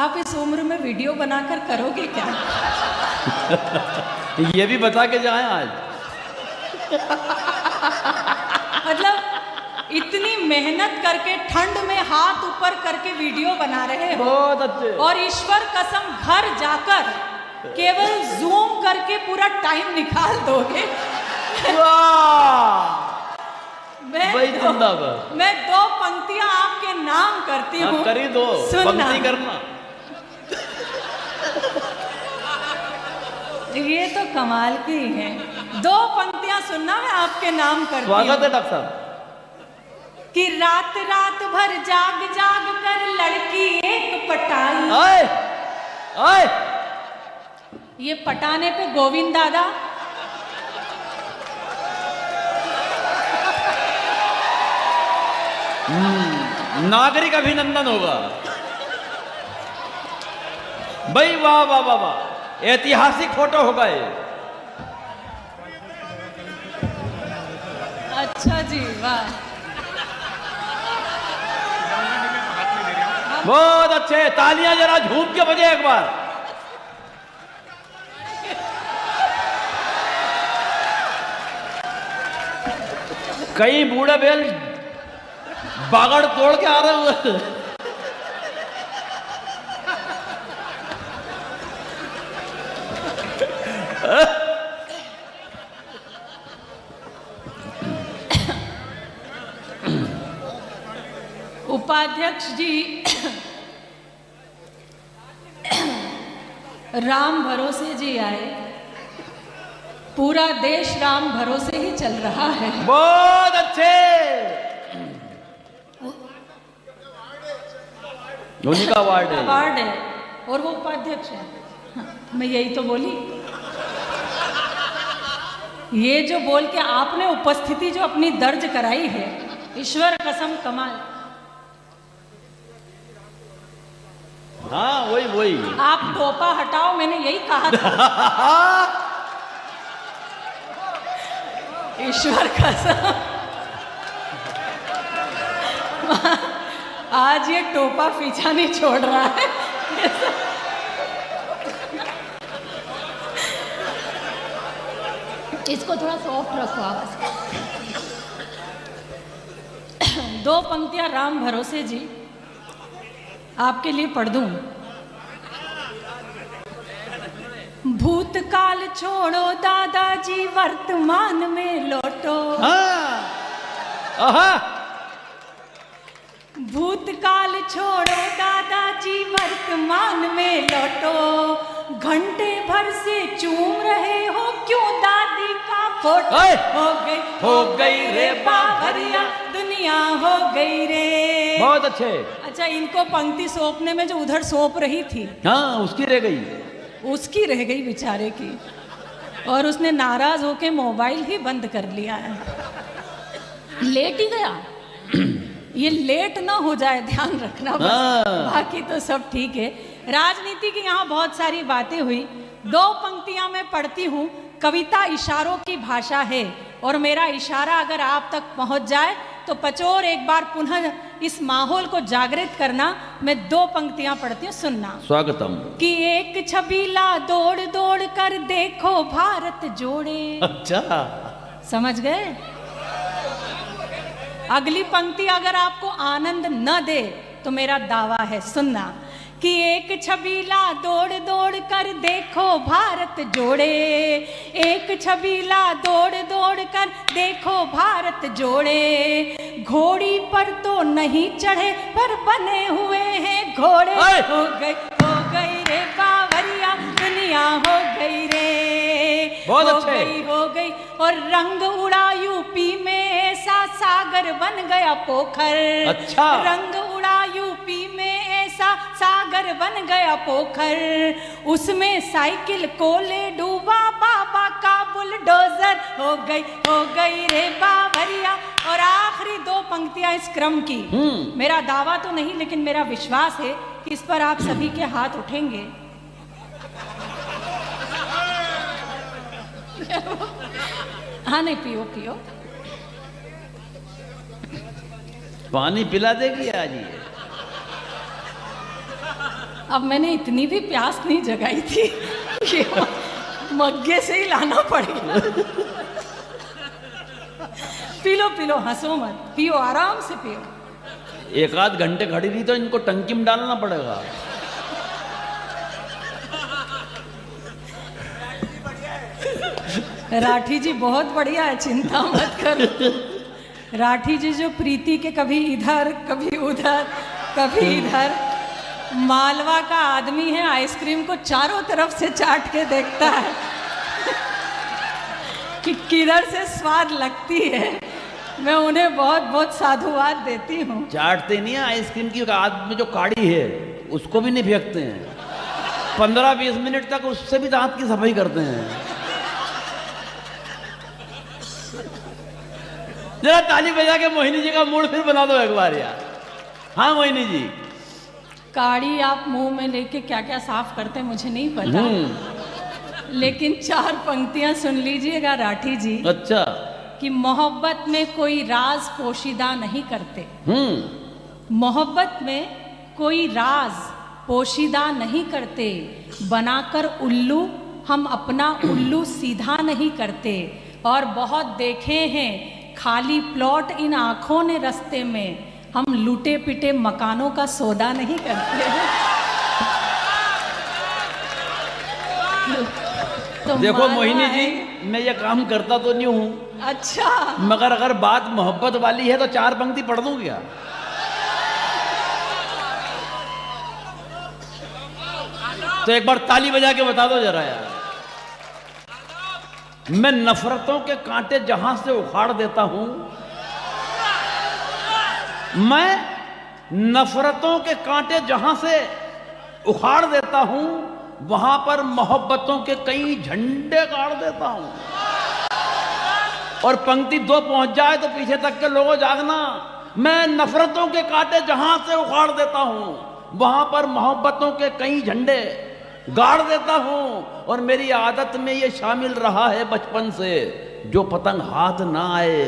आप इस उम्र में वीडियो बनाकर करोगे क्या? ये भी बता के जाए आज। मतलब इतनी मेहनत करके ठंड में हाथ ऊपर करके वीडियो बना रहे हो। बहुत अच्छे। और ईश्वर कसम घर जाकर केवल जूम करके पूरा टाइम निकाल दोगे। मैं दो पंक्तियां आपके नाम करती हूँ। करी दो पंक्ति करना। ये तो कमाल की है। दो पंक्तियां सुनना, मैं आपके नाम करती हूँ। स्वागत है डॉक्टर साहब। कि रात रात भर जाग जाग कर लड़की एक पटाई। आए, आए। ये पटाने पे गोविंद दादा। नागरिक अभिनंदन होगा भाई। वाह वाह वाह वाह, ऐतिहासिक फोटो होगा ये। अच्छा जी, वाह, बहुत अच्छे। तालियां जरा झूम के बजे एक बार। कई बूढ़े बैल बागड़ तोड़ के आ रहे हुए। उपाध्यक्ष जी, राम भरोसे जी आए। पूरा देश राम भरोसे ही चल रहा है। बहुत अच्छे। उन्हीं का वार्ड है। वार्ड है और वो उपाध्यक्ष है। हाँ, मैं यही तो बोली। ये जो बोल के आपने उपस्थिति जो अपनी दर्ज कराई है, ईश्वर कसम कमाल। हाँ वही वही। आप टोपा हटाओ, मैंने यही कहा था। ईश्वर कसम आज ये टोपा पीछा नहीं छोड़ रहा है। इसको थोड़ा सॉफ्ट रखो आप। दो पंक्तियां राम भरोसे जी आपके लिए पढ़ दूं। भूतकाल छोड़ो दादाजी, वर्तमान में लौटो। भूतकाल छोड़ो दादाजी, वर्तमान में लौटो। घंटे भर से चूम रहे हो क्यों दादी का फोटो। हो गई रे बावरिया, दुनिया हो गई रे। बहुत अच्छे। अच्छा, इनको पंक्ति सौंपने में जो उधर सौंप रही थी, हाँ उसकी रह गई। उसकी रह गई बेचारे की। और उसने नाराज होके मोबाइल ही बंद कर लिया है। लेट ही गया। ये लेट ना हो जाए, ध्यान रखना बस। बाकी तो सब ठीक है। राजनीति की यहाँ बहुत सारी बातें हुई। दो पंक्तियां मैं पढ़ती हूँ। कविता इशारों की भाषा है और मेरा इशारा अगर आप तक पहुंच जाए तो पचोर एक बार पुनः इस माहौल को जागृत करना। मैं दो पंक्तियां पढ़ती हूँ, सुनना। स्वागतम। कि एक छबीला दौड़ दौड़ कर देखो भारत जोड़े। अच्छा, समझ गए? अगली पंक्ति अगर आपको आनंद न दे तो मेरा दावा है, सुनना। कि एक छबीला दौड़ दौड़ कर देखो भारत जोड़े। एक छबीला दौड़ दौड़ कर देखो भारत जोड़े। घोड़ी पर तो नहीं चढ़े पर बने हुए हैं घोड़े। हो गई रे बावरिया, दुनिया हो गई रे। हो गई। और रंग उड़ा यूपी में ऐसा सागर बन गया पोखर। अच्छा। रंग उड़ा यूपी में ऐसा सागर बन गया पोखर। उसमें साइकिल कोले डूबा बाबा का बुलडोजर। हो गई रे बावरिया। और आखिरी दो पंक्तियां इस क्रम की। मेरा दावा तो नहीं लेकिन मेरा विश्वास है कि इस पर आप सभी के हाथ उठेंगे। हाँ, नहीं, पियो पियो। पानी पिला देगी आज ये। अब मैंने इतनी भी प्यास नहीं जगाई थी कि मग्गे से ही लाना पड़ेगा। पी लो, हंसो मत, पियो, आराम से पियो। एक आध घंटे खड़ी रही तो इनको टंकी में डालना पड़ेगा। राठी जी बहुत बढ़िया है, चिंता मत करो। राठी जी जो प्रीति के कभी इधर कभी उधर कभी इधर, मालवा का आदमी है, आइसक्रीम को चारों तरफ से चाट के देखता है कि किधर से स्वाद लगती है। मैं उन्हें बहुत बहुत साधुवाद देती हूँ। चाटते नहीं है आइसक्रीम की, आदमी जो काड़ी है उसको भी नहीं फेंकते हैं, 15-20 मिनट तक उससे भी दांत की सफाई करते हैं। जरा ताली बजा के मोहिनी जी का मूड फिर बना दो एक बार यार। हाँ मोहिनी जी, काड़ी आप मुंह में लेके क्या क्या साफ करते मुझे नहीं पता, लेकिन 4 पंक्तियां सुन लीजिएगा राठी जी। अच्छा। कि मोहब्बत में कोई राज पोशीदा नहीं करते। मोहब्बत में कोई राज पोशीदा नहीं करते, बनाकर उल्लू हम अपना उल्लू सीधा नहीं करते। और बहुत देखे हैं खाली प्लॉट इन आंखों ने रस्ते में, हम लूटे पिटे मकानों का सौदा नहीं करते। तो देखो मोहिनी जी, मैं ये काम करता तो नहीं हूँ, अच्छा, मगर अगर बात मोहब्बत वाली है तो 4 पंक्ति पढ़ दूं क्या? तो एक बार ताली बजा के बता दो जरा यार। मैं नफरतों के कांटे जहां से उखाड़ देता हूं, मैं नफरतों के कांटे जहां से उखाड़ देता हूं, वहां पर मोहब्बतों के कई झंडे गाड़ देता हूं। और पंक्ति 2 पहुंच जाए तो पीछे तक के लोगों जागना। मैं नफरतों के कांटे जहां से उखाड़ देता हूं, वहां पर मोहब्बतों के कई झंडे गाड़ देता हूं। और मेरी आदत में ये शामिल रहा है बचपन से, जो पतंग हाथ ना आए।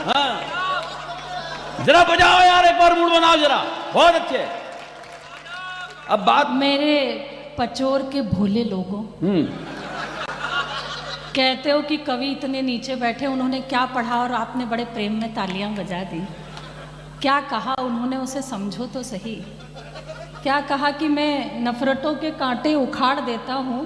हाँ, जरा बजाओ यार, एक बार मूड बनाओ जरा, बहुत अच्छे। अब बात मेरे पचोर के भोले लोगों, कहते हो कि कवि इतने नीचे बैठे, उन्होंने क्या पढ़ा और आपने बड़े प्रेम में तालियां बजा दी। क्या कहा उन्होंने, उसे समझो तो सही। क्या कहा कि मैं नफरतों के कांटे उखाड़ देता हूँ,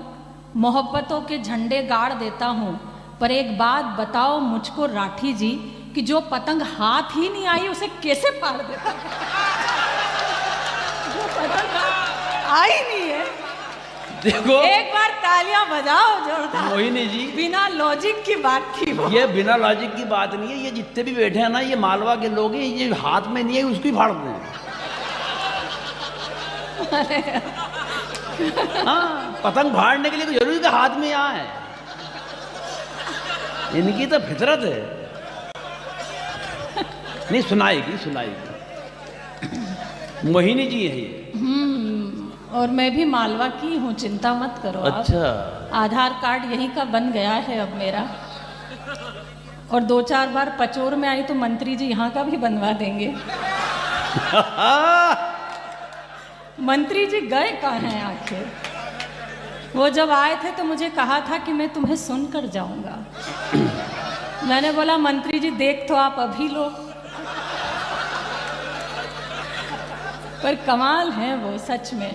मोहब्बतों के झंडे गाड़ देता हूँ। पर एक बात बताओ मुझको राठी जी, कि जो पतंग हाथ ही नहीं आई उसे कैसे फाड़ देता? जो पतंग आई नहीं है, देखो एक बार तालियां बजाओ जोरदार। मोहिनी जी, बिना लॉजिक की बात थी वो। ये बिना लॉजिक की बात नहीं है। ये जितने भी बैठे हैं ना, ये मालवा के लोग हैं, ये हाथ में नहीं है उसको ही फाड़ते हैं। हाँ, पतंग फाड़ने के लिए तो जरूरी का हाथ में यहाँ है, इनकी तो फितरत है। नहीं, सुनाएगी मोहिनी जी है ये। और मैं भी मालवा की हूँ, चिंता मत करो। अच्छा। आधार कार्ड यहीं का बन गया है अब मेरा, और 2-4 बार पचोर में आई तो मंत्री जी यहाँ का भी बनवा देंगे। मंत्री जी गए कहाँ हैं आखिर? वो जब आए थे तो मुझे कहा था कि मैं तुम्हें सुनकर जाऊंगा। मैंने बोला मंत्री जी देख तो आप अभी लो। पर कमाल है वो सच में।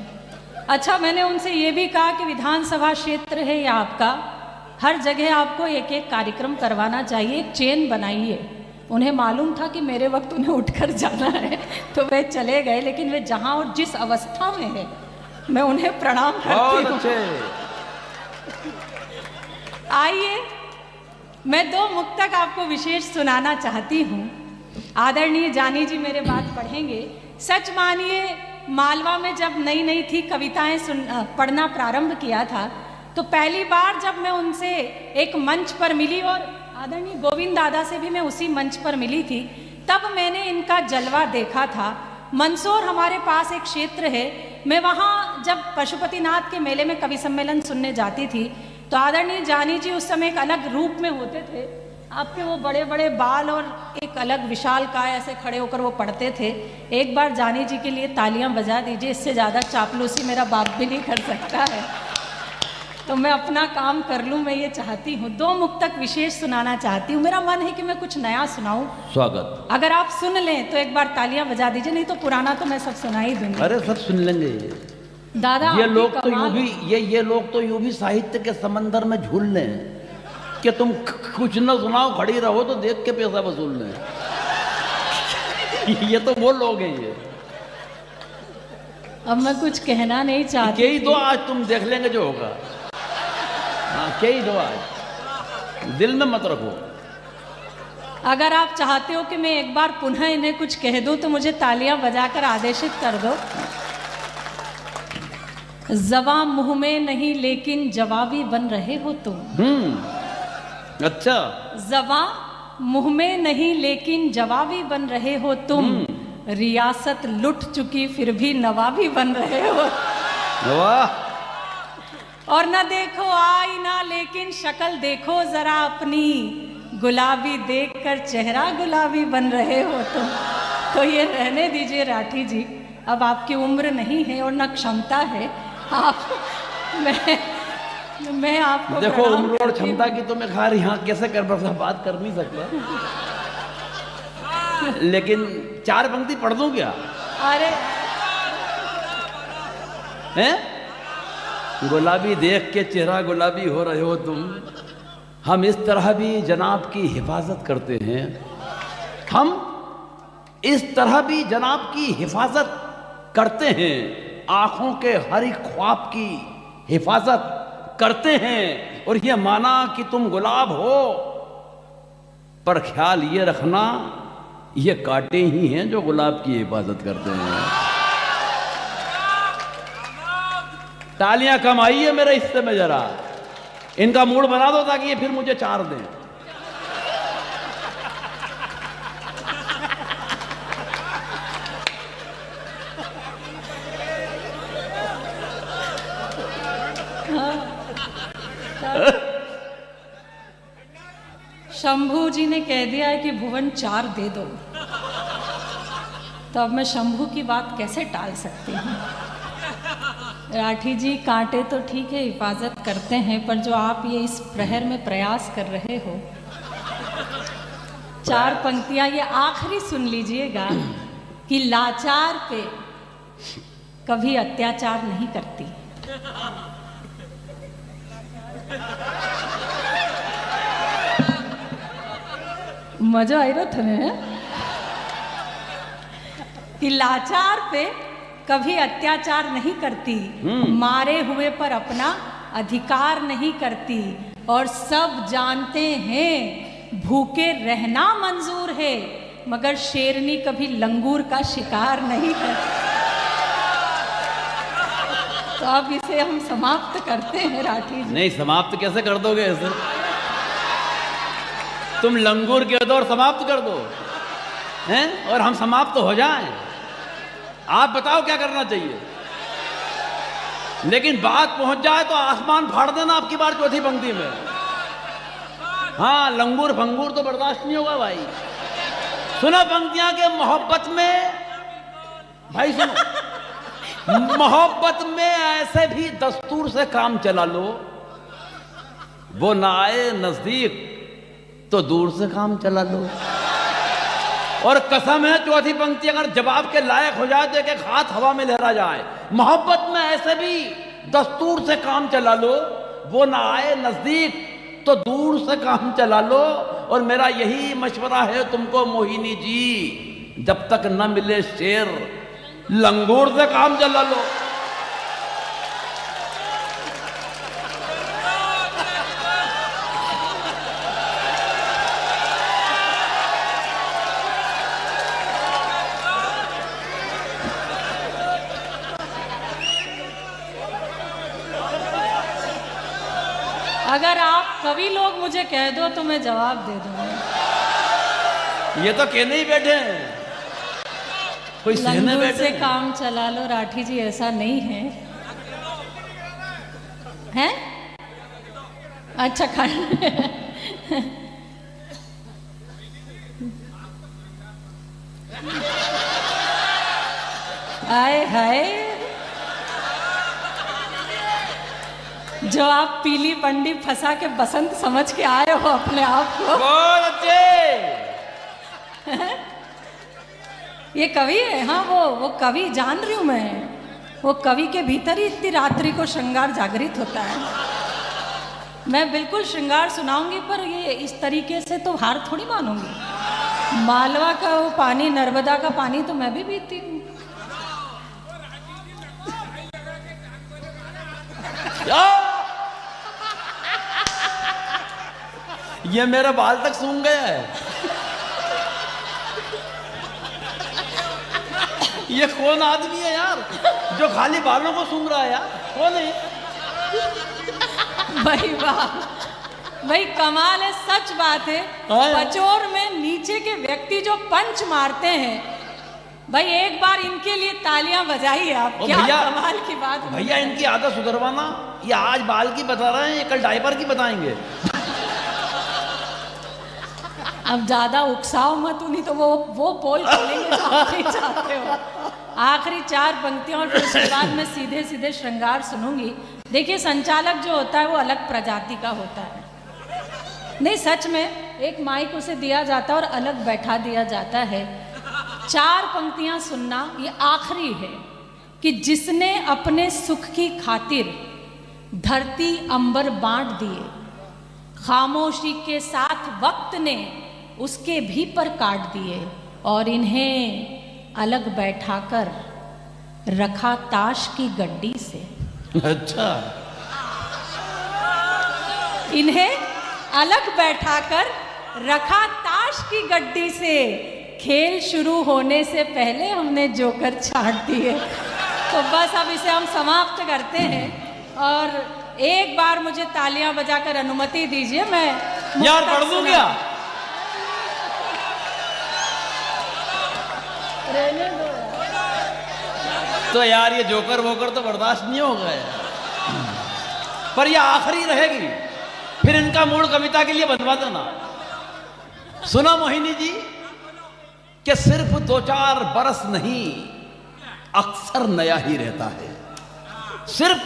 अच्छा, मैंने उनसे ये भी कहा कि विधानसभा क्षेत्र है ये आपका, हर जगह आपको एक एक कार्यक्रम करवाना चाहिए, एक चेन बनाइए। उन्हें मालूम था कि मेरे वक्त उन्हें उठकर जाना है, तो वे चले गए। लेकिन वे जहाँ और जिस अवस्था में है, मैं उन्हें प्रणाम करती हूँ। आइए, मैं 2 मुक्तक आपको विशेष सुनाना चाहती हूँ। आदरणीय जानी जी मेरे बात पढ़ेंगे। सच मानिए, मालवा में जब नई नई थी, कविताएं पढ़ना प्रारंभ किया था, तो पहली बार जब मैं उनसे एक मंच पर मिली, और आदरणीय गोविंद दादा से भी मैं उसी मंच पर मिली थी, तब मैंने इनका जलवा देखा था। मंदसौर हमारे पास एक क्षेत्र है, मैं वहाँ जब पशुपतिनाथ के मेले में कवि सम्मेलन सुनने जाती थी, तो आदरणीय जानी जी उस समय एक अलग रूप में होते थे। आपके वो बड़े बड़े बाल और एक अलग विशाल काय ऐसे खड़े होकर वो पढ़ते थे। एक बार जानी जी के लिए तालियां बजा दीजिए, इससे ज़्यादा चापलूसी मेरा बाप भी नहीं कर सकता है। तो मैं अपना काम कर लूँ, मैं ये चाहती हूँ। 2 मुक्तक विशेष सुनाना चाहती हूँ। मेरा मन है कि मैं कुछ नया सुनाऊँ। स्वागत। अगर आप सुन लें तो एक बार तालियां बजा दीजिए, नहीं तो पुराना तो मैं सब सुना ही दूंगी। अरे सब सुन लेंगे दादा। ये लोग तो यूं भी ये लोग तो यूं भी साहित्य के समंदर में झूल लें कि तुम कुछ न सुनाओ, खड़ी रहो तो देख के पैसा वसूल लें। ये तो वो लोग हैं ये। अब मैं कुछ कहना नहीं चाहती। कही दो आज, तुम देख लेंगे जो होगा। हाँ कही दो आज, दिल में मत रखो। अगर आप चाहते हो कि मैं एक बार पुनः इन्हें कुछ कह दूं तो मुझे तालियां बजाकर आदेशित कर दो। ज़बां मुंह में नहीं लेकिन जवाबी बन रहे हो तुम। अच्छा। ज़बां मुंह में नहीं लेकिन जवाबी बन रहे हो तुम। रियासत लुट चुकी फिर भी नवाबी बन रहे हो। वाह। और न देखो आईना लेकिन शक्ल देखो जरा अपनी। गुलाबी देखकर चेहरा गुलाबी बन रहे हो तुम। तो ये रहने दीजिए राठी जी, अब आपकी उम्र नहीं है और न क्षमता है। आप मैं आपको देखो, उम्र और क्षमता की तो मैं खैर यहाँ कैसे कर बात कर नहीं सकता, लेकिन 4 पंक्ति पढ़ दूं क्या? अरे हैं? गुलाबी देख के चेहरा गुलाबी हो रहे हो तुम। हम इस तरह भी जनाब की हिफाजत करते हैं। हम इस तरह भी जनाब की हिफाजत करते हैं। आंखों के हर एक ख्वाब की हिफाजत करते हैं। और ये माना कि तुम गुलाब हो, पर ख्याल ये रखना ये कांटे ही हैं जो गुलाब की हिफाजत करते हैं। तालियां कम आई है मेरे हिस्से में, जरा इनका मूड बना दो ताकि ये फिर मुझे 4 दें। शंभू जी ने कह दिया है कि भुवन 4 दे दो, तो अब मैं शंभू की बात कैसे टाल सकती हूँ। राठी जी, कांटे तो ठीक है हिफाजत करते हैं, पर जो आप ये इस प्रहर में प्रयास कर रहे हो, 4 पंक्तियां ये आखिरी सुन लीजिएगा कि लाचार पे कभी अत्याचार नहीं करती। मजा आई रहा था ना कि लाचार पे कभी अत्याचार नहीं करती, मारे हुए पर अपना अधिकार नहीं करती, और सब जानते हैं भूखे रहना मंजूर है, मगर शेरनी कभी लंगूर का शिकार नहीं करती। तो अब इसे हम समाप्त करते हैं राठी जी। नहीं, समाप्त कैसे कर दोगे इसे? तुम लंगूर कह दो और समाप्त कर दो हैं, और हम समाप्त हो जाएं। आप बताओ क्या करना चाहिए। लेकिन बात पहुंच जाए तो आसमान फाड़ देना आपकी बार 4थी पंक्ति में। हाँ, लंगूर फंगूर तो बर्दाश्त नहीं होगा भाई। सुनो पंक्तियां के मोहब्बत में, भाई सुनो, मोहब्बत में ऐसे भी दस्तूर से काम चला लो, वो ना आए नजदीक तो दूर से काम चला लो। और कसम है 4थी पंक्ति अगर जवाब के लायक हो जाए तो एक हाथ हवा में लहरा जाए। मोहब्बत में ऐसे भी दस्तूर से काम चला लो, वो ना आए नजदीक तो दूर से काम चला लो। और मेरा यही मशवरा है तुमको मोहिनी जी, जब तक न मिले शेर लंगूर से काम चला लो। अगर आप कवि लोग मुझे कह दो तो मैं जवाब दे दूंगी। ये तो कहने ही बैठे हैं, कोई सहने बैठे से काम चला लो। राठी जी, ऐसा नहीं है, हैं? अच्छा आए हाय, जो आप पीली बंडी फंसा के बसंत समझ के आए हो अपने आप को। बहुत अच्छे। ये कवि है, हाँ वो कवि जान रही हूं मैं, वो कवि के भीतर ही इतनी रात्रि को श्रृंगार जागृत होता है। मैं बिल्कुल श्रृंगार सुनाऊंगी, पर ये इस तरीके से तो हार थोड़ी मानूंगी। मालवा का वो पानी, नर्मदा का पानी तो मैं भी पीती हूँ। ये मेरा बाल तक सूंघ गया है। ये कौन आदमी है यार जो खाली बालों को सूंघ रहा है यार? कौन है? भाई वाह, भाई कमाल है, सच बात है। बचौर में नीचे के व्यक्ति जो पंच मारते हैं, भाई एक बार इनके लिए तालियां बजाइए आप। क्या कमाल की बात। भैया इनकी आदत सुधरवाना। ये आज बाल की बता रहे हैं, ये कल डायपर की बताएंगे। अब ज्यादा उकसाओ मत, उन्हीं तो वो पोल खोलेंगे जो आप नहीं चाहते हो। आखिरी 4 पंक्तियां और फिर उसके बाद मैं सीधे सीधे श्रृंगार सुनूंगी। देखिए, संचालक जो होता है वो अलग प्रजाति का होता है। नहीं, सच में एक माइक उसे दिया जाता है और अलग बैठा दिया जाता है। 4 पंक्तियां सुनना, ये आखिरी है कि जिसने अपने सुख की खातिर धरती अंबर बांट दिए, खामोशी के साथ वक्त ने उसके भी पर काट दिए, और इन्हें अलग बैठाकर रखा ताश की गड्डी से। अच्छा, इन्हें अलग बैठाकर रखा ताश की गड्डी से, खेल शुरू होने से पहले हमने जोकर छाट दिए। तो बस अब इसे हम समाप्त करते हैं, और एक बार मुझे तालियां बजाकर अनुमति दीजिए। मैं यार पढ़ दूं क्या? तो यार ये जोकर वोकर तो बर्दाश्त नहीं होगा यार। पर ये आखिरी रहेगी, फिर इनका मूड कविता के लिए बनवा देना। सुना मोहिनी जी कि सिर्फ 2-4 बरस नहीं, अक्सर नया ही रहता है। सिर्फ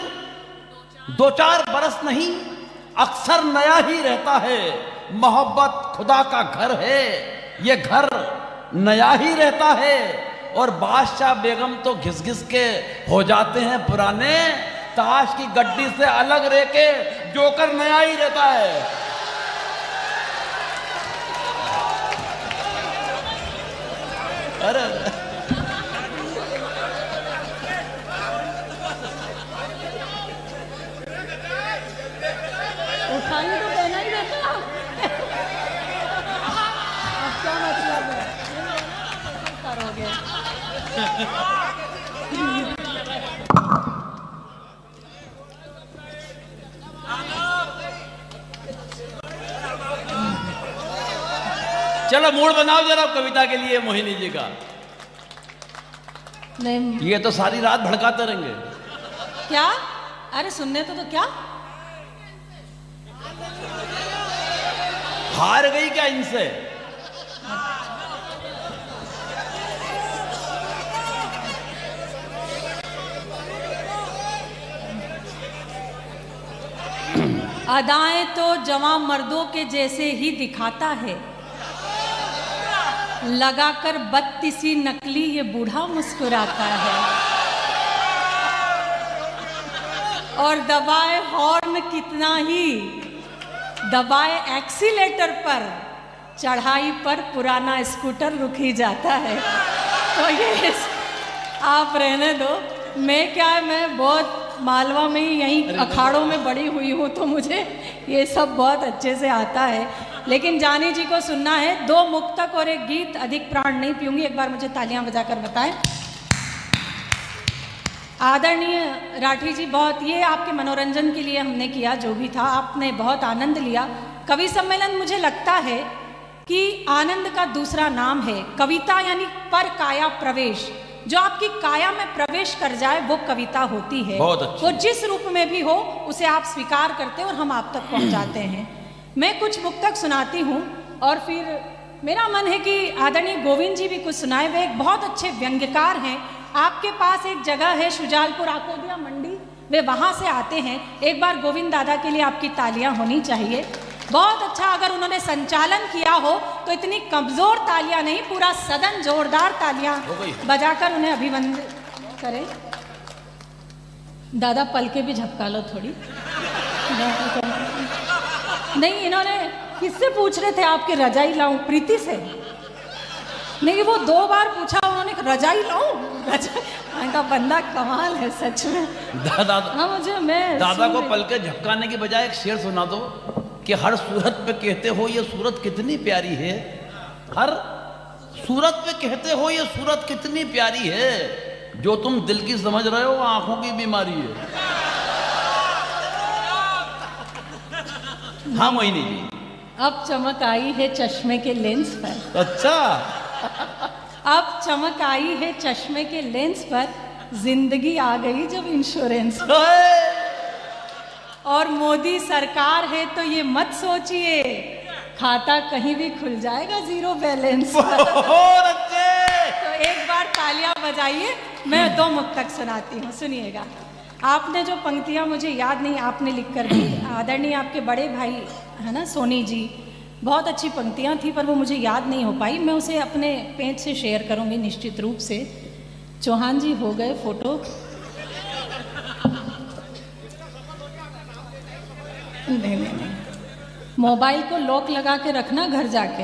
2-4 बरस नहीं, अक्सर नया ही रहता है। मोहब्बत खुदा का घर है, ये घर नया ही रहता है। और बादशाह बेगम तो घिस घिस के हो जाते हैं पुराने, ताश की गड्डी से अलग रह के जोकर नया ही रहता है। अरे उठाई तो देना ही देता। अब क्या मतलब है, करोगे? चलो मूड बनाओ जरा कविता के लिए मोहिनी जी का। नहीं, ये तो सारी रात भड़काते रहेंगे। क्या? अरे सुनने तो क्या? हार गई क्या इनसे? अदाएं तो जवां मर्दों के जैसे ही दिखाता है, लगाकर 32 नकली ये बूढ़ा मुस्कुराता है। और दबाए हॉर्न कितना ही, दबाए एक्सीलेटर पर, चढ़ाई पर पुराना स्कूटर रुक ही जाता है। तो ये आप रहने दो। मैं क्या है, मैं बहुत मालवा में ही यहीं अखाड़ों में बड़ी हुई हूँ, तो मुझे ये सब बहुत अच्छे से आता है। लेकिन जानी जी को सुनना है। 2 मुक्तक और एक गीत, अधिक प्राण नहीं पीऊंगी। एक बार मुझे तालियां बजाकर बताएं। आदरणीय राठी जी, बहुत ये आपके मनोरंजन के लिए हमने किया, जो भी था आपने बहुत आनंद लिया। कवि सम्मेलन मुझे लगता है कि आनंद का दूसरा नाम है कविता, यानी पर काया प्रवेश। जो आपकी काया में प्रवेश कर जाए वो कविता होती है। वो जिस रूप में भी हो उसे आप स्वीकार करते हैं और हम आप तक पहुंचाते हैं। मैं कुछ मुक्तक सुनाती हूँ और फिर मेरा मन है कि आदरणीय गोविंद जी भी कुछ सुनाए। वे एक बहुत अच्छे व्यंग्यकार हैं। आपके पास एक जगह है शुजालपुर आकोदिया मंडी, वे वहाँ से आते हैं। एक बार गोविंद दादा के लिए आपकी तालियां होनी चाहिए। बहुत अच्छा, अगर उन्होंने संचालन किया हो तो इतनी कमजोर तालियां नहीं, पूरा सदन जोरदार तालियां बजाकर उन्हें अभिवंदन करें। दादा पलके भी झपका लो थोड़ी। नहीं, इन्होंने किससे पूछ रहे थे आपके रजाई लाऊं? प्रीति से नहीं, वो 2 बार पूछा उन्होंने, रजाई लाऊं? रजाई का बंदा कमाल है सच में। दादा हाँ, मैं दादा को पलके झपकाने की बजाय एक शेर सुना दो कि हर सूरत पे कहते हो ये सूरत कितनी प्यारी है। हर सूरत पे कहते हो ये सूरत कितनी प्यारी है, जो तुम दिल की समझ रहे हो आंखों की बीमारी है। हाँ मोहिनी जी, अब चमक आई है चश्मे के लेंस पर। अच्छा, अब चमक आई है चश्मे के लेंस पर, जिंदगी आ गई जब इंश्योरेंस पर। और मोदी सरकार है तो ये मत सोचिए, खाता कहीं भी खुल जाएगा जीरो बैलेंस पर। बहुत अच्छे। तो एक बार तालियां बजाइए, मैं 2 मुक्तक सुनाती हूँ, सुनिएगा। आपने जो पंक्तियां मुझे याद नहीं, आपने लिख कर दी। आदरणीय आपके बड़े भाई है ना सोनी जी, बहुत अच्छी पंक्तियां थी पर वो मुझे याद नहीं हो पाई। मैं उसे अपने पेज से शेयर करूंगी निश्चित रूप से। चौहान जी हो गए फोटो? नहीं नहीं नहीं, मोबाइल को लॉक लगा के रखना घर जाके।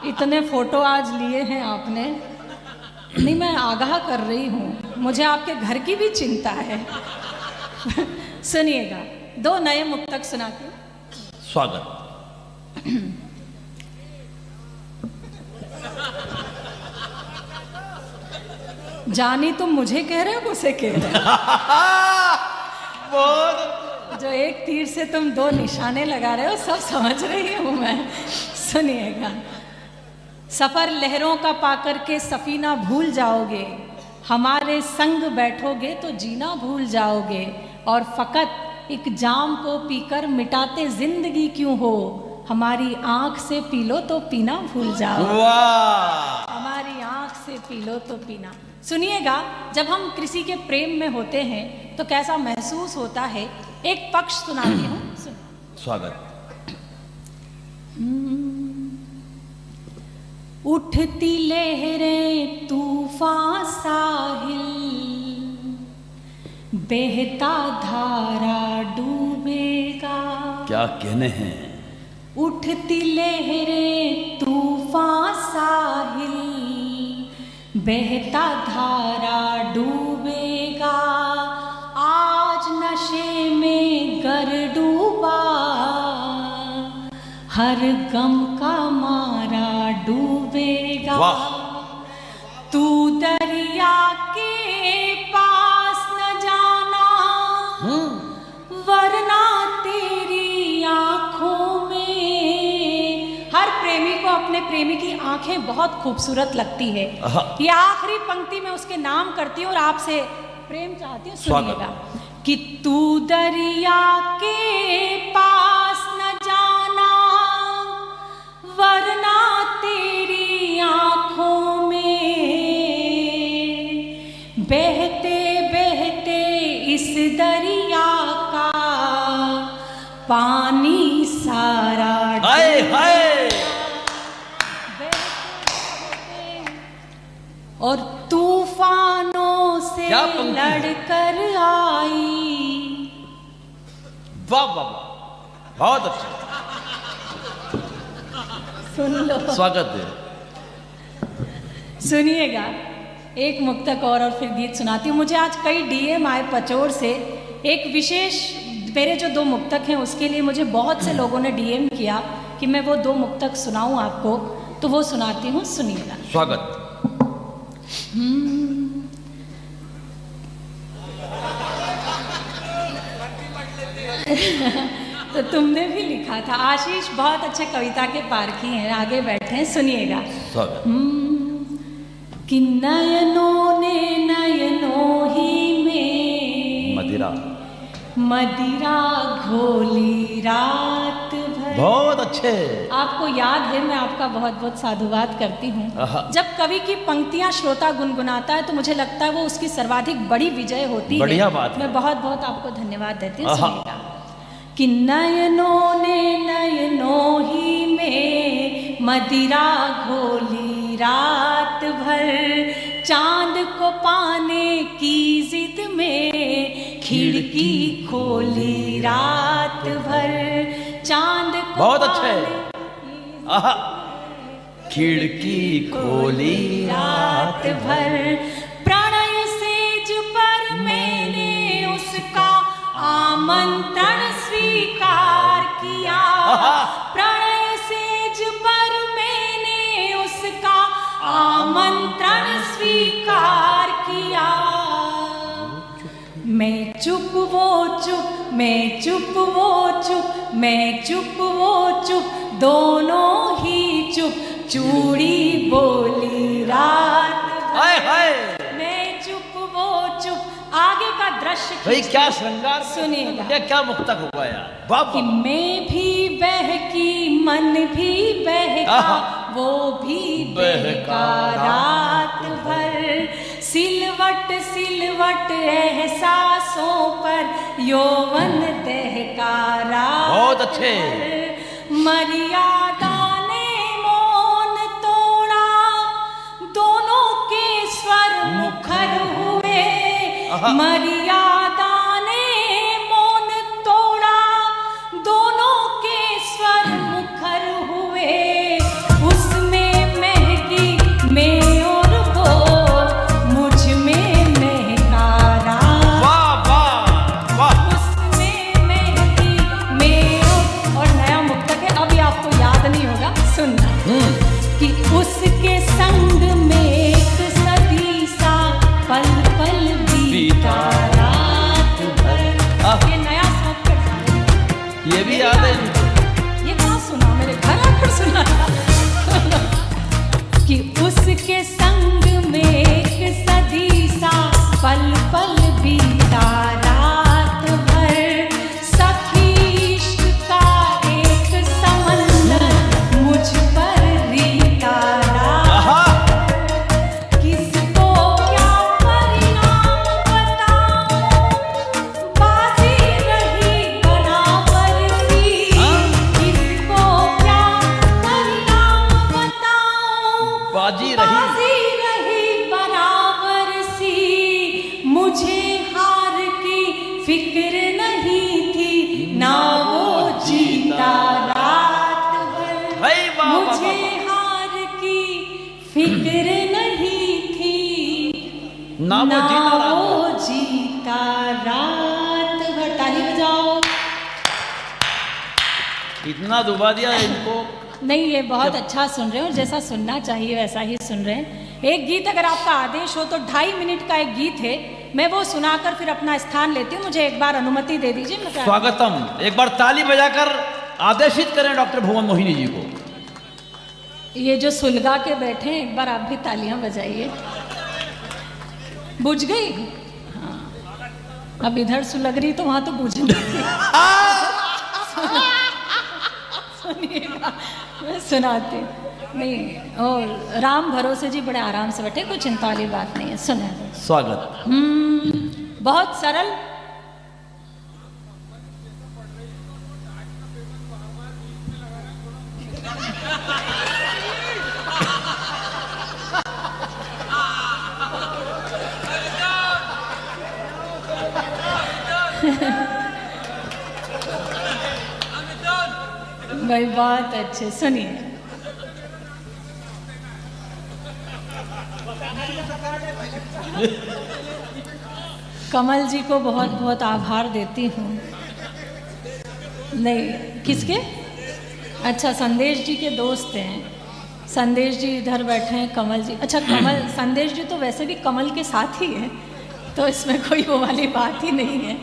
इतने फोटो आज लिए हैं आपने। नहीं, मैं आगाह कर रही हूँ, मुझे आपके घर की भी चिंता है। सुनिएगा, 2 नए मुक्तक सुनाती हूँ। स्वागत। जानी तुम मुझे कह रहे हो उसे कह रहे हो? जो एक तीर से तुम 2 निशाने लगा रहे हो, सब समझ रही हूँ मैं। सुनिएगा, सफर लहरों का पाकर के सफीना भूल जाओगे, हमारे संग बैठोगे तो जीना भूल जाओगे, और फकत एक जाम को पीकर मिटाते जिंदगी क्यों हो, हमारी आंख से पी लो तो पीना भूल जाओ। हमारी आंख से पी लो तो पीना। सुनिएगा, जब हम किसी के प्रेम में होते हैं तो कैसा महसूस होता है। एक पक्ष सुनाती हूँ। स्वागत। उठती लहरें तूफान साहिल, बहता धारा डूबेगा। क्या कहने हैं? उठती लहरें तूफान साहिल, बहता धारा डूबेगा। आज नशे में गर डूबा, हर गम का मारा डूबेगा। तू दरिया के पास न जाना, वरना तेरी आंखों में। हर प्रेमी को अपने प्रेमी की आंखें बहुत खूबसूरत लगती है। ये आखिरी पंक्ति में उसके नाम करती हूँ और आपसे प्रेम चाहती हूँ। सुनिएगा कि तू दरिया के पास न जाना, वरना तेरी आंखों में बहते बहते इस दरिया का पानी सारा हाय हाय। और तूफानों से लड़कर आई। वाह वाह वाह, बहुत अच्छा। सुन लो, स्वागत है। सुनिएगा, एक मुक्तक और फिर गीत सुनाती हूँ। मुझे आज कई डीएम आए पचोर से। एक विशेष, मेरे जो 2 मुक्तक हैं उसके लिए मुझे बहुत से लोगों ने डीएम किया कि मैं वो 2 मुक्तक सुनाऊं आपको, तो वो सुनाती हूँ। सुनिएगा। स्वागत। तो तुमने भी लिखा था। आशीष बहुत अच्छे कविता के पारखी हैं, आगे बैठे हैं। सुनिएगा। कि नयनों ने नयनों ही में मदिरा मदिरा घोली रात भर, भर। बहुत अच्छे। आपको याद है, मैं आपका बहुत बहुत साधुवाद करती हूँ। जब कवि की पंक्तियां श्रोता गुनगुनाता है तो मुझे लगता है वो उसकी सर्वाधिक बड़ी विजय होती है। बढ़िया बात है। मैं बहुत बहुत आपको धन्यवाद देती हूँ। सुनिएगा कि नयनों ने नयनों ही में मदिरा घोली रात भर, चांद को पाने की जिद में खिड़की खोली रात भर, चांद को बहुत अच्छे। आहा, खिड़की खोली रात भर, प्रणय सेज पर मैंने उसका आमंत्रण स्वीकार किया। प्रणय सेज पर मैंने उसका आमंत्रण स्वीकार किया। मैं चुप वो चुप, मैं चुप वो चुप, मैं चुप वो चुप, दोनों ही चुप, चूड़ी बोली रात भर। मैं चुप वो चुप। आगे का दृश्य भाई क्या श्रृंगार, सुनिएगा क्या मुक्तक हुआ यार। बाप कि मैं भी बहकी, मन भी बहका, वो भी बहका रात भर, सिलवट सिलवट एहसासों पर यौवन दहका रात। बहुत अच्छे। मर्यादा ने मौन तोड़ा, दोनों के स्वर मुखर हुए। मर्यादा ने मौन तोड़ा, दोनों के स्वर मुखर हुए। उसमें महकी मैं और वो, मुझ में महका रात। वाह वाह वाह। उसमें महकी मैं और नया मुक्तक है, अभी आपको याद नहीं होगा, सुनना कि उसके संग में एक सदी सा पल पल बीता रात भर। ये नया सॉन्ग कर, ये भी याद है। ये कहाँ सुना, मेरे घर आकर सुना था कि उसके संग में एक सदी सा पल पल बीता रात भर, सखी इश्क का एक समंदर मुझ पर रीता रात। किसको क्या परिणाम बताऊं, बाजी रही बराबर सी। किसको क्या परिणाम बताऊं, बाजी रही। बाजी रही बराबर सी। मुझे हार की फिक्र नहीं थी, ना वो जीता रात भर। भाई वाह वाह मुझे वाह। हार की फिक्र नहीं थी, ना वो जीता रात भर। वो जीता रात भर। ताली बजाओ। इतना डुबा दिया इनको। नहीं, ये बहुत अच्छा सुन रहे हो, जैसा सुनना चाहिए वैसा ही सुन रहे हैं। एक गीत अगर आपका आदेश हो तो 2.5 मिनट का एक गीत है, मैं वो सुनाकर फिर अपना स्थान लेती हूँ। मुझे एक बार अनुमति दे दीजिए। मैं स्वागतम। एक बार ताली बजाकर आदेशित करें डॉक्टर भुवन मोहिनी जी को। ये जो सुलगा के बैठे हैं, एक बार आप भी तालियां बजाइए। बुझ गई? हाँ, अब इधर सुलग रही तो वहां तो बुझ गई। सुनिएगा, मैं सुनाती नहीं। और राम भरोसे जी बड़े आराम से बैठे, कुछ चिंता वाली बात नहीं है। सुने। स्वागत। बहुत सरल। भाई बहुत अच्छे। सुनिए। कमल जी को बहुत बहुत आभार देती हूँ। नहीं, किसके? अच्छा, संदेश जी के दोस्त हैं। संदेश जी इधर बैठे हैं, कमल जी। अच्छा, कमल संदेश जी तो वैसे भी कमल के साथ ही हैं, तो इसमें कोई वो वाली बात ही नहीं है।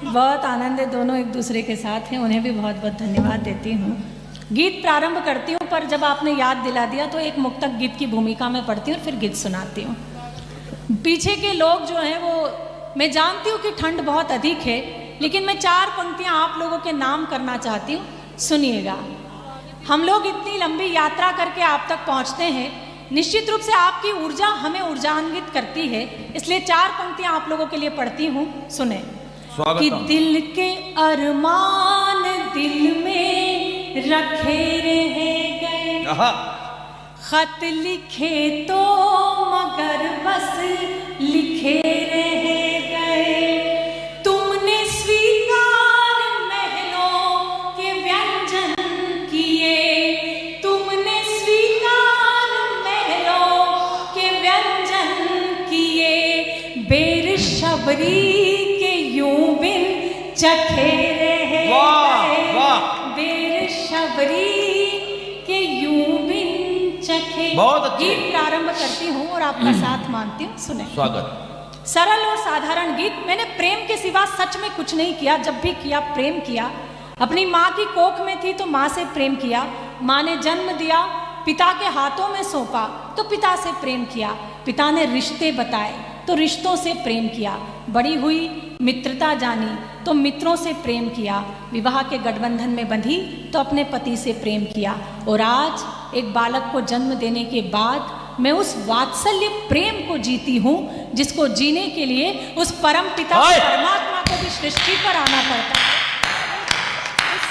बहुत आनंद है, दोनों एक दूसरे के साथ हैं। उन्हें भी बहुत बहुत धन्यवाद देती हूँ। गीत प्रारंभ करती हूँ, पर जब आपने याद दिला दिया तो एक मुक्तक गीत की भूमिका में पढ़ती हूँ, फिर गीत सुनाती हूँ। पीछे के लोग जो हैं वो, मैं जानती हूँ कि ठंड बहुत अधिक है, लेकिन मैं 4 पंक्तियाँ आप लोगों के नाम करना चाहती हूँ। सुनिएगा, हम लोग इतनी लंबी यात्रा करके आप तक पहुंचते हैं, निश्चित रूप से आपकी ऊर्जा हमें ऊर्जान्वित करती है, इसलिए 4 पंक्तियां आप लोगों के लिए पढ़ती हूं, सुने। कि दिल के अरमान दिल में रखे रह गए, खत लिखे तो मगर बस लिखे रह गए, तुमने स्वीकार महलों के व्यंजन किए, तुमने स्वीकार महलों के व्यंजन किए, बेर शबरी के यूं बिन चखे रह गए, बेर शबरी के यूं बिन चखे। बहुत अच्छे। गीत प्रारंभ करती हूँ और आपका साथ मांगती हूँ, सुने। स्वागत। सरल और साधारण गीत। मैंने प्रेम के सिवा सच में कुछ नहीं किया, जब भी किया प्रेम किया। अपनी माँ की कोख में थी तो माँ से प्रेम किया, माँ ने जन्म दिया, पिता के हाथों में सौंपा तो पिता से प्रेम किया, पिता ने रिश्ते बताए तो रिश्तों से प्रेम किया, बड़ी हुई मित्रता जानी तो मित्रों से प्रेम किया, विवाह के गठबंधन में बंधी तो अपने पति से प्रेम किया, और आज एक बालक को जन्म देने के बाद मैं उस वात्सल्य प्रेम को जीती हूँ जिसको जीने के लिए उस परम पिता परमात्मा को भी सृष्टि पर आना पड़ता है। उस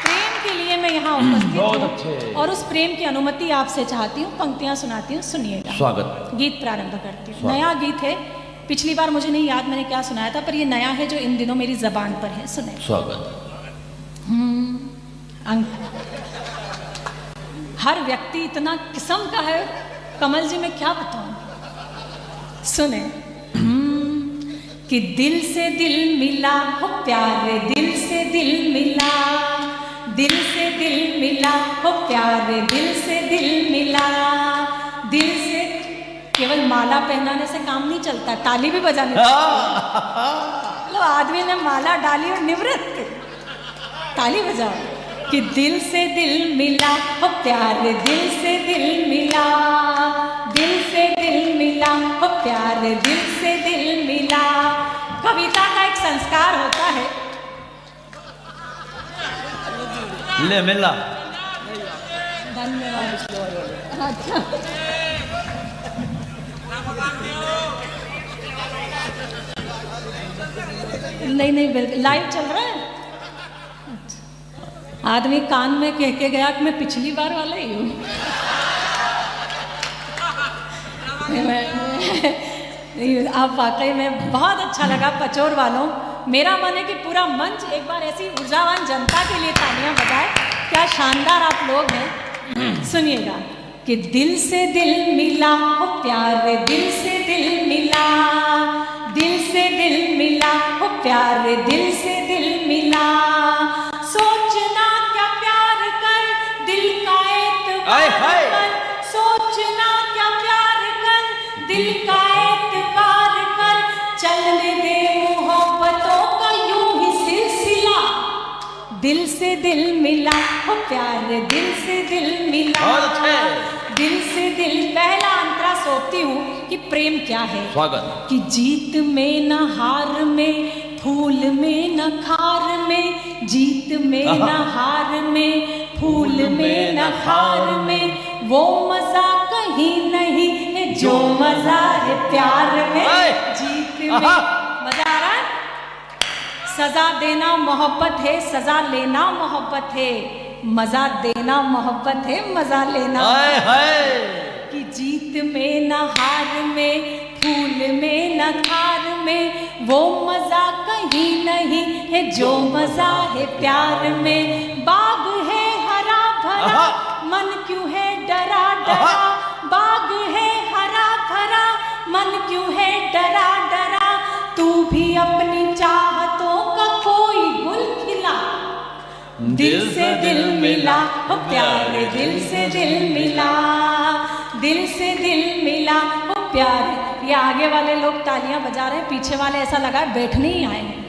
प्रेम के लिए मैं यहाँ उपस्थित हूँ और उस प्रेम की अनुमति आपसे चाहती हूँ, पंक्तियाँ सुनाती हूँ, सुनिएगा। स्वागत। गीत प्रारंभ करती हूँ। नया गीत है, पिछली बार मुझे नहीं याद मैंने क्या सुनाया था, पर ये नया है जो इन दिनों मेरी जबान पर है, सुने। स्वागत। हर व्यक्ति इतना किस्म का है, कमल जी मैं क्या बताऊं, सुने। कि दिल से दिल मिला हो प्यारे, दिल से दिल मिला, दिल से दिल मिला हो प्यारे, दिल से दिल मिला, दिल से। केवल माला पहनाने से काम नहीं चलता, ताली भी बजाने लो, आदमी ने माला डाली और निवृत्त, ताली बजाओ। कि दिल से दिल मिला हो प्यारे, दिल से दिल मिला, दिल से दिल मिला हो प्यारे, दिल से दिल मिला। कविता का एक संस्कार होता है, ले मिला। धन्यवाद। अच्छा, नहीं बिल्कुल लाइव चल रहा है। आदमी कान में कह के गया कि मैं पिछली बार वाला ही हूँ। आप वाकई में बहुत अच्छा लगा पचोर वालों। मेरा मन है कि पूरा मंच एक बार ऐसी ऊर्जावान जनता के लिए तालियां बजाए। क्या शानदार आप लोग हैं। सुनिएगा कि दिल से दिल मिला हो प्यारे, दिल से दिल मिला, दिल से दिल मिला हो प्यारे, दिल से दिल मिला। सोचना क्या प्यार कर दिल का एतबार कर, सोचना क्या प्यार कर दिल का एतबार कर, चलने दे मोहब्बतों का यूं ही सिलसिला। दिल से दिल मिला हो प्यारे, दिल से दिल मिला, दिल से दिल। पहला अंतरा सौंपती हूँ कि प्रेम क्या है। स्वागत। कि जीत में न हार में, फूल में न खार में, जीत में न हार में, फूल में न खार में, वो मजा कहीं नहीं है जो मजा है प्यार में। जीत में मजा आ रहा है, सजा देना मोहब्बत है, सजा लेना मोहब्बत है, मजा देना मोहब्बत है, मजा लेना। कि जीत में न हार में, फूल में न खार में, वो मजा कहीं नहीं है जो मजा है प्यार में। बाग है हरा भरा, मन क्यों है डरा डरा, बाग है हरा भरा, मन क्यों है डरा डरा, तू भी अपनी चाहतों का कोई गुल खिला। दिल से दिल मिला हो प्यारे, दिल से दिल मिला, दिल से दिल मिला हो प्यारे। ये आगे वाले लोग तालियां बजा रहे हैं, पीछे वाले ऐसा लगा बैठने ही आए हैं।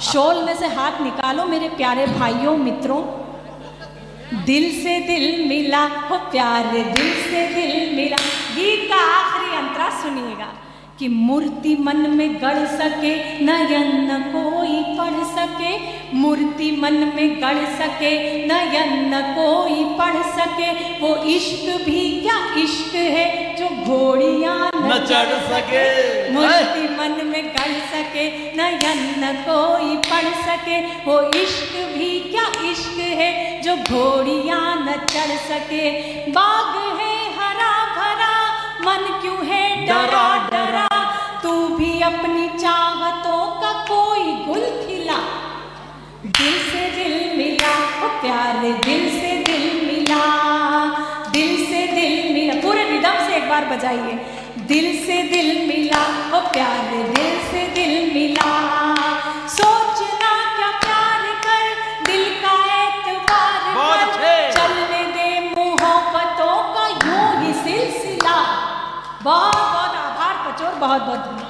शोल में से हाथ निकालो मेरे प्यारे भाइयों मित्रों। दिल से दिल मिला हो प्यारे, दिल से दिल मिला। गीत का आखिरी अंतरा सुनिएगा कि मूर्ति मन में गढ़ सके नयन न कोई पढ़ सके, मूर्ति मन में गढ़ सके नयन न कोई पढ़ सके, वो इश्क भी क्या इश्क है जो घोड़ियां न चढ़ सके। मूर्ति मन में गढ़ सके नयन न कोई पढ़ सके, वो इश्क भी क्या इश्क है जो घोड़ियां न चढ़ सके। बाग है हरा भरा मन क्यों है डरा डरा, तू भी अपनी चाहतों का कोई गुल खिला। दिल से दिल मिला ओ प्यारे, दिल से दिल मिला, दिल से दिल मिला। पूरे रिदम से एक बार बजाइए। दिल से दिल मिला ओ प्यारे, दिल से दिल मिला। सोचना क्या प्यार कर, दिल का एतबार कर, चलने दे मोहब्बतों का यूं ही सिलसिला। बहुत बहुत आभार पचोर, बहुत बहुत धन्यवाद।